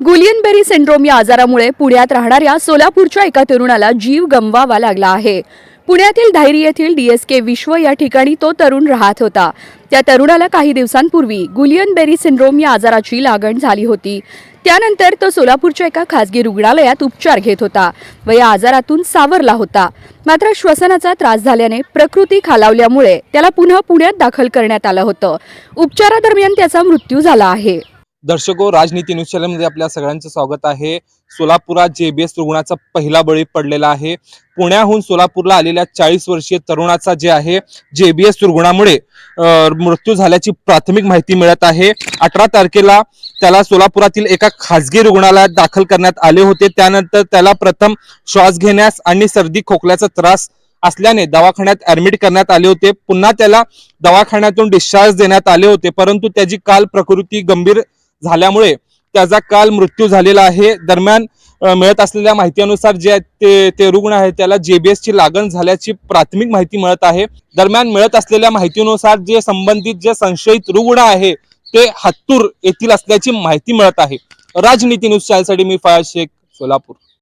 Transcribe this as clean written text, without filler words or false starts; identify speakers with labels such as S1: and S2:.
S1: गुलियन berry syndrome या आजारामुळे पुण्यात राहणाऱ्या सोलापूरच्या एका तरुणाला जीव गमवावा लागला आहे। पुण्यातील धायरी येथील डीएसके विश्व या ठिकाणी तो तरुण राहत होता। त्या तरुणाला काही दिवसांपूर्वी गुलियन बेरी सिंड्रोम या आजाराची लागण झाली होती। त्यानंतर तो सोलापूरच्या एका खासगी रुग्णालयात उपचार घेत होता व या आजारातून सावरला होता। मात्र श्वसनाचा त्रास झाल्याने प्रकृती खालावल्यामुळे त्याला पुन्हा पुण्यात दाखल करण्यात आलं होतं। उपचारादरम्यान त्याचा मृत्यू झाला आहे।
S2: दर्शको, राजनीती न्यूज चॅनलमध्ये आपल्या सगळ्यांचं स्वागत आहे। सोलापुरात जेबीएस रुग्णाचा पहिला बळी पडलेला आहे। पुण्याहून सोलापूरला आलेल्या 40 वर्षीय तरुणाचा जे आहे जेबीएस रुग्णामुळे मृत्यू झाल्याची प्राथमिक माहिती मिळत आहे। 18 तारखेला त्याला सोलापुरातील एका खासगी रुग्णालयात दाखल करण्यात आले होते। त्यानंतर त्याला प्रथम श्वास घेण्यास आणि सर्दी खोकल्याचा त्रास असल्याने दवाखान्यात ऍडमिट करण्यात आले होते। पुन्हा त्याला दवाखान्यातून डिस्चार्ज देण्यात आले होते, परंतु त्याची काल प्रकृती गंभीर झाल्यामुळे त्याचा काल मृत्यू झालेला आहे। दरम्यान मिळत असलेल्या माहितीनुसार जे ते रुग्ण आहे त्याला जेबीएस ची लागण झाल्याची प्राथमिक माहिती मिळत आहे। दरम्यान मिळत असलेल्या माहितीनुसार जे संबंधित जे संशयित रुग्ण आहे ते हत्तूर येथील असल्याची माहिती मिळत आहे। राजनीती न्यूज चॅनलसाठी मी फयाज शेख, सोलापूर।